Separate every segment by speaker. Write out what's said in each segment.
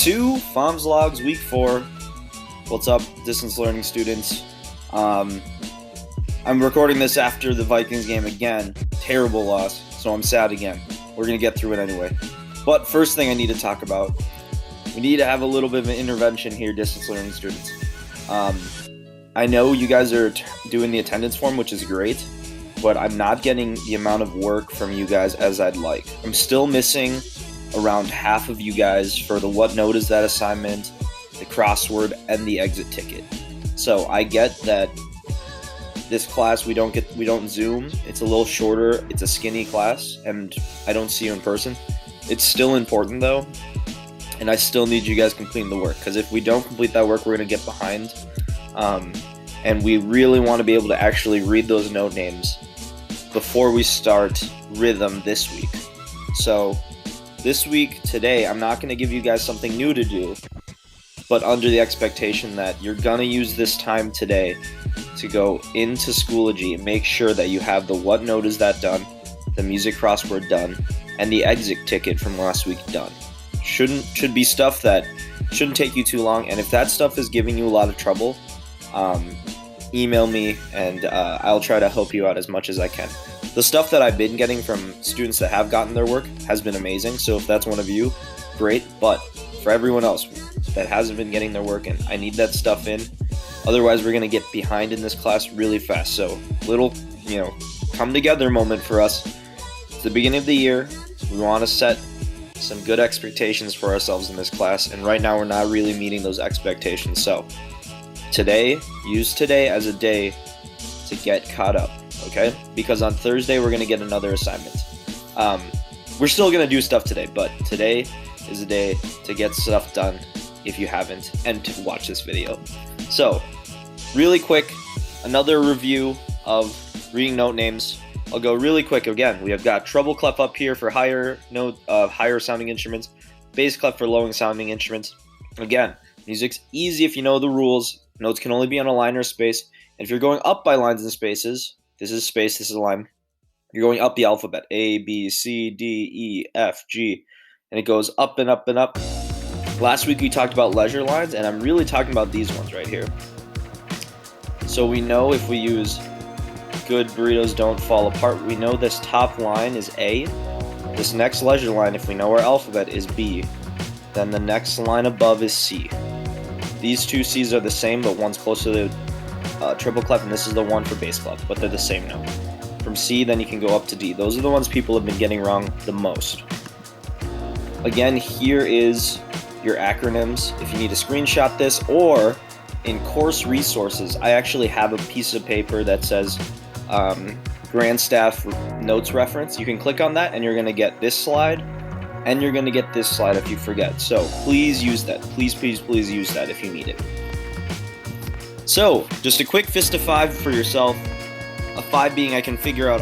Speaker 1: 2, Pham's Logs, Week 4. What's up, distance learning students? I'm recording this after the Vikings game again. Terrible loss, so I'm sad again. We're going to get through it anyway. But first thing I need to talk about, we need to have a little bit of an intervention here, distance learning students. I know you guys are doing the attendance form, which is great, but I'm not getting the amount of work from you guys as I'd like. I'm still missing around half of you guys for the what note is that assignment, the crossword, and the exit ticket. So I get that this class we don't Zoom. It's a little shorter. It's a skinny class, and I don't see you in person. It's still important though, and I still need you guys completing the work, because if we don't complete that work, we're going to get behind. And we really want to be able to actually read those note names before we start rhythm this week. So this week, today, I'm not going to give you guys something new to do, but under the expectation that you're going to use this time today to go into Schoology and make sure that you have the what note is that done, the music crossword done, and the exit ticket from last week done. Should be stuff that shouldn't take you too long, and if that stuff is giving you a lot of trouble, email me and I'll try to help you out as much as I can. The stuff that I've been getting from students that have gotten their work has been amazing, so if that's one of you, great, but for everyone else that hasn't been getting their work in, I need that stuff in, otherwise we're going to get behind in this class really fast. So little, come together moment for us. It's the beginning of the year. We want to set some good expectations for ourselves in this class, and right now we're not really meeting those expectations. So use today as a day to get caught up, okay? Because on Thursday we're going to get another assignment. We're still going to do stuff today, but today is a day to get stuff done if you haven't, and to watch this video. So, really quick, another review of reading note names. I'll go really quick again. We have got treble clef up here for higher sounding instruments, bass clef for low sounding instruments. Again, music's easy if you know the rules. Notes can only be on a line or space. And if you're going up by lines and spaces, this is space, this is a line. You're going up the alphabet, A, B, C, D, E, F, G, and it goes up and up and up. Last week we talked about leisure lines, and I'm really talking about these ones right here. So we know if we use good burritos don't fall apart, we know this top line is A. This next leisure line, if we know our alphabet, is B. Then the next line above is C. These two C's are the same, but one's closer to triple clef, and this is the one for bass clef, but they're the same note. From C, then you can go up to D. Those are the ones people have been getting wrong the most. Again, here is your acronyms. If you need to screenshot this, or in course resources, I actually have a piece of paper that says Grand Staff Notes Reference. You can click on that, and you're going to get this slide, and you're going to get this slide if you forget. So please use that. Please use that if you need it. So just a quick fist of 5 for yourself. A 5 being I can figure out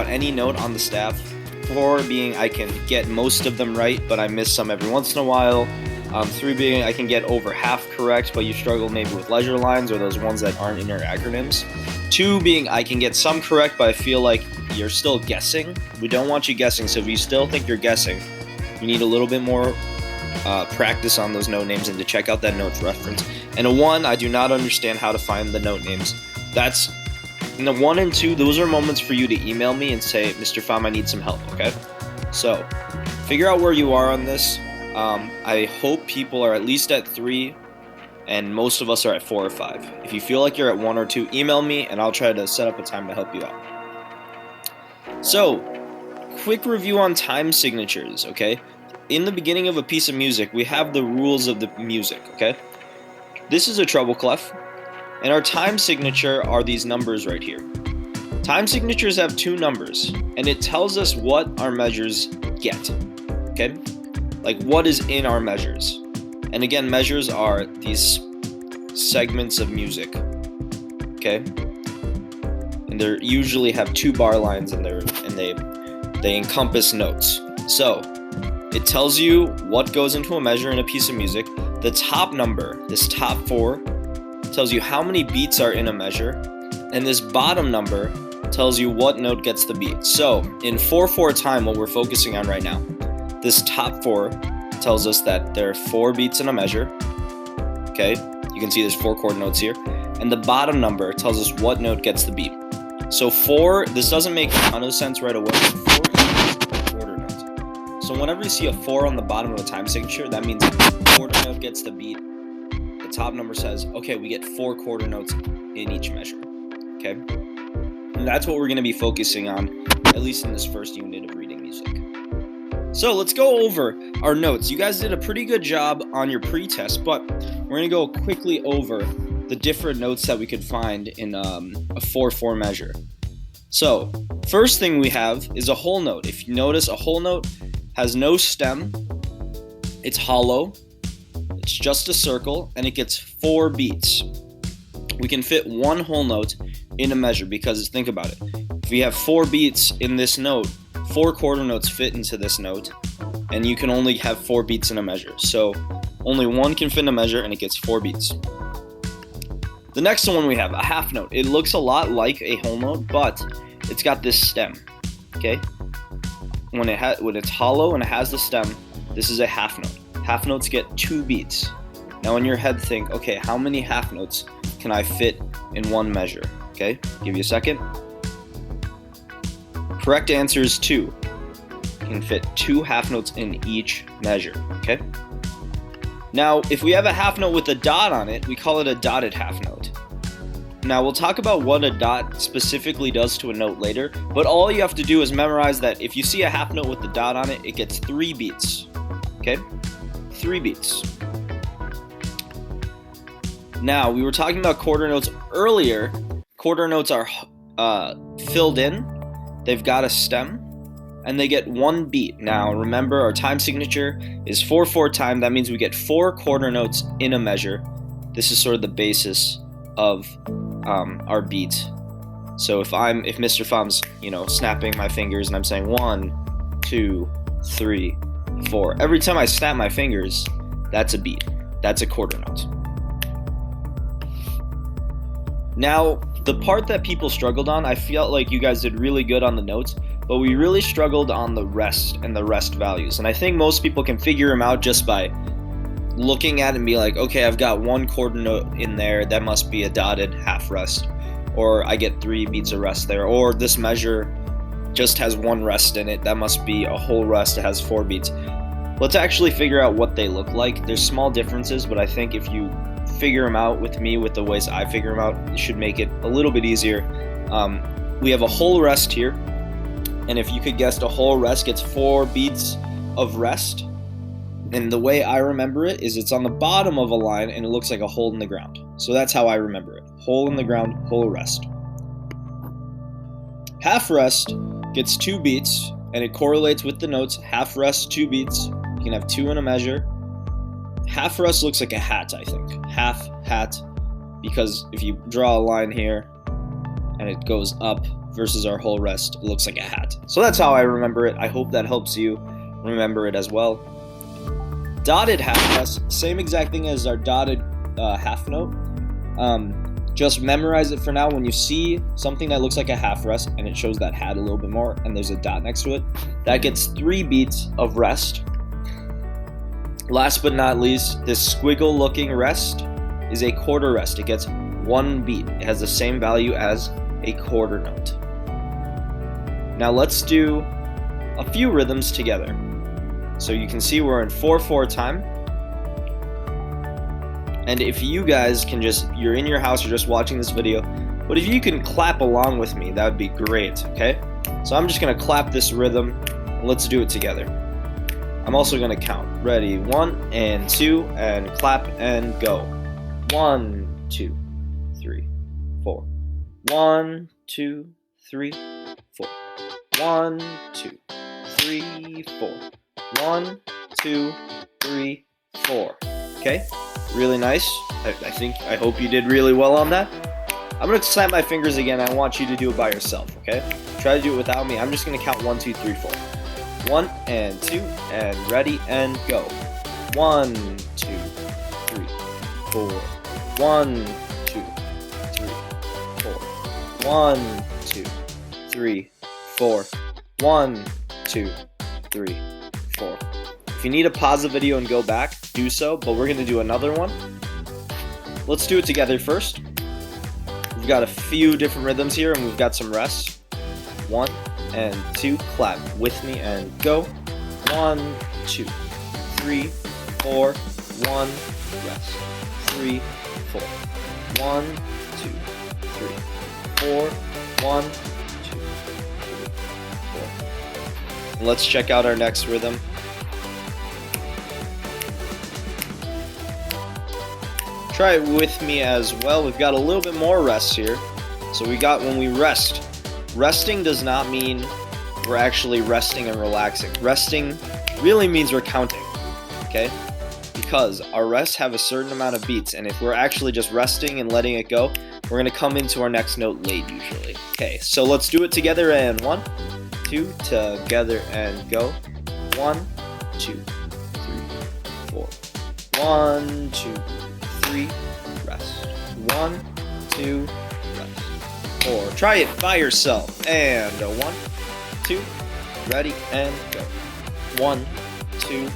Speaker 1: any note on the staff. 4 being I can get most of them right, but I miss some every once in a while. 3 being I can get over half correct, but you struggle maybe with leisure lines or those ones that aren't in your acronyms. 2 being I can get some correct, but I feel like you're still guessing. We don't want you guessing, so if you still think you're guessing, you need a little bit more practice on those note names and to check out that notes reference. And a 1, I do not understand how to find the note names. That's in the 1 and 2, those are moments for you to email me and say, Mr. Pham, I need some help, okay? So, figure out where you are on this. I hope people are at least at 3, and most of us are at 4 or 5. If you feel like you're at 1 or 2, email me, and I'll try to set up a time to help you out. So, quick review on time signatures, okay? In the beginning of a piece of music, we have the rules of the music, okay? This is a treble clef, and our time signature are these numbers right here. Time signatures have 2 numbers, and it tells us what our measures get, okay? Like what is in our measures. And again, measures are these segments of music, okay? And they usually have 2 bar lines in there, and they encompass notes. So, it tells you what goes into a measure in a piece of music. The top number, this top 4, tells you how many beats are in a measure, and this bottom number tells you what note gets the beat. So in 4/4 time, what we're focusing on right now, This top 4 tells us that there are 4 beats in a measure. Okay, you can see there's 4 quarter notes here. And the bottom number tells us what note gets the beat. So 4, this doesn't make a ton of sense right away. 4 equals a quarter note. So whenever you see a 4 on the bottom of a time signature, that means the quarter note gets the beat. The top number says, okay, we get 4 quarter notes in each measure. Okay, and that's what we're going to be focusing on, at least in this first unit of reading music. So let's go over our notes. You guys did a pretty good job on your pre-test, but we're going to go quickly over the different notes that we could find in a 4/4 measure. So first thing we have is a whole note. If you notice, a whole note has no stem, it's hollow, it's just a circle, and it gets 4 beats. We can fit 1 whole note in a measure because think about it. If we have 4 beats in this note, 4 quarter notes fit into this note, and you can only have 4 beats in a measure. So only 1 can fit in a measure, and it gets 4 beats. The next one we have, a half note. It looks a lot like a whole note, but it's got this stem, okay? When it's hollow and it has the stem, this is a half note. Half notes get 2 beats. Now in your head think, okay, how many half notes can I fit in 1 measure? Okay, give you a second. Correct answer is 2. You can fit 2 half notes in each measure, okay? Now, if we have a half note with a dot on it, we call it a dotted half note. Now, we'll talk about what a dot specifically does to a note later, but all you have to do is memorize that if you see a half note with the dot on it, it gets 3 beats, okay? 3 beats. Now, we were talking about quarter notes earlier. Quarter notes are filled in, they've got a stem, and they get 1 beat. Now, remember, our time signature is 4/4 time. That means we get 4 quarter notes in a measure. This is sort of the basis of our beat. So if Mr. Pham's, snapping my fingers and I'm saying 1, 2, 3, 4, every time I snap my fingers, that's a beat. That's a quarter note. Now, the part that people struggled on, I felt like you guys did really good on the notes, but we really struggled on the rest and the rest values. And I think most people can figure them out just by looking at it and be like, okay, I've got 1 quarter note in there, that must be a dotted half rest. Or I get 3 beats of rest there. Or this measure just has 1 rest in it, that must be a whole rest, it has 4 beats. Let's actually figure out what they look like. There's small differences, but I think if you figure them out with me, with the ways I figure them out, it should make it a little bit easier. We have a whole rest here, and if you could guess, a whole rest gets 4 beats of rest. And the way I remember it is it's on the bottom of a line and it looks like a hole in the ground. So that's how I remember it. Hole in the ground, whole rest. Half rest gets 2 beats and it correlates with the notes. Half rest, 2 beats. You can have 2 in a measure. Half rest looks like a hat, I think. Half hat, because if you draw a line here and it goes up versus our whole rest, it looks like a hat. So that's how I remember it. I hope that helps you remember it as well. Dotted half rest, same exact thing as our dotted half note. Just memorize it for now. When you see something that looks like a half rest and it shows that hat a little bit more and there's a dot next to it, that gets 3 beats of rest. Last but not least, this squiggle looking rest is a quarter rest. It gets 1 beat. It has the same value as a quarter note. Now let's do a few rhythms together. So you can see we're in 4/4 time. And if you guys can you're in your house, you're just watching this video, but if you can clap along with me, that would be great, okay? So I'm just gonna clap this rhythm, and let's do it together. I'm also gonna count. Ready, 1 and 2, and clap and go. 1, 2, 3, 4. 1, 2, 3, 4. 1, 2, 3, 4. 1, 2, 3, 4. Okay, really nice. I hope you did really well on that. I'm gonna snap my fingers again. I want you to do it by yourself, okay? Try to do it without me. I'm just gonna count 1, 2, 3, 4. 1 and 2, and ready and go. 1, 2, 3, 4. 1, 2, 3, 4. 1, 2, 3, 4. 1, 2, 3, 4. If you need to pause the video and go back, do so, but we're going to do another one. Let's do it together first. We've got a few different rhythms here, and we've got some rests. 1 and 2, clap with me and go. 1, 2, 3, 4, 1, rest. 3, 4. 1, 2, 3, 4, 1, 2, 3, 4. And let's check out our next rhythm. Try it with me as well. We've got a little bit more rests here. So we got when we rest. Resting does not mean we're actually resting and relaxing. Resting really means we're counting, okay? Because our rests have a certain amount of beats, and if we're actually just resting and letting it go, we're gonna come into our next note late usually. Okay, so let's do it together, and 1, 2, together and go. 1, 2, 3, 4. 1, 2, 3, rest. 1, 2, rest. 4. Try it by yourself. And 1, 2, ready and go. 1, 2,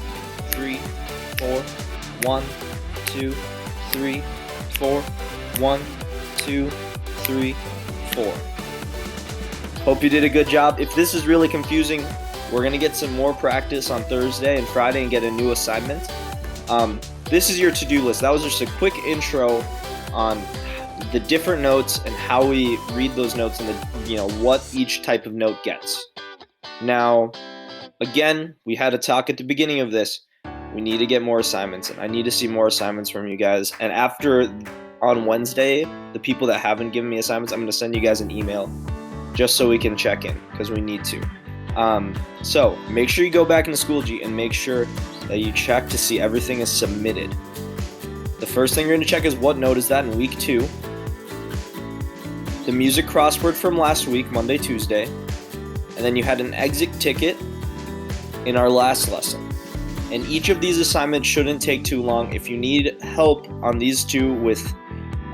Speaker 1: 3, 4. 1, 2, 3, 4. 1, 2, 3, 4. Hope you did a good job. If this is really confusing, we're gonna get some more practice on Thursday and Friday and get a new assignment. This is your to-do list. That was just a quick intro on the different notes and how we read those notes and what each type of note gets. Now, again, we had a talk at the beginning of this. We need to get more assignments, and I need to see more assignments from you guys. And on Wednesday, the people that haven't given me assignments, I'm going to send you guys an email just so we can check in because we need to. So make sure you go back into Schoology and make sure that you check to see everything is submitted. The first thing you're going to check is what note is that in week 2. The music crossword from last week, Monday, Tuesday. And then you had an exit ticket in our last lesson. And each of these assignments shouldn't take too long. If you need help on these two with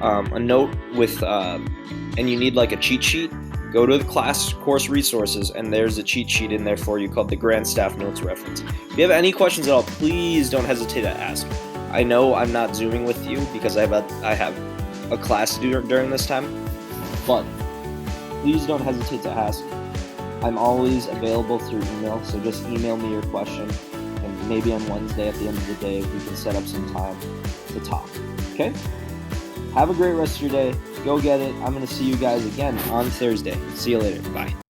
Speaker 1: a note with and you need like a cheat sheet, go to the class course resources, and there's a cheat sheet in there for you called the Grand Staff Notes Reference. If you have any questions at all, please don't hesitate to ask. I know I'm not Zooming with you because I have a class to do during this time, but please don't hesitate to ask. I'm always available through email, so just email me your question, and maybe on Wednesday at the end of the day we can set up some time to talk. Okay? Have a great rest of your day. Go get it. I'm going to see you guys again on Thursday. See you later. Bye.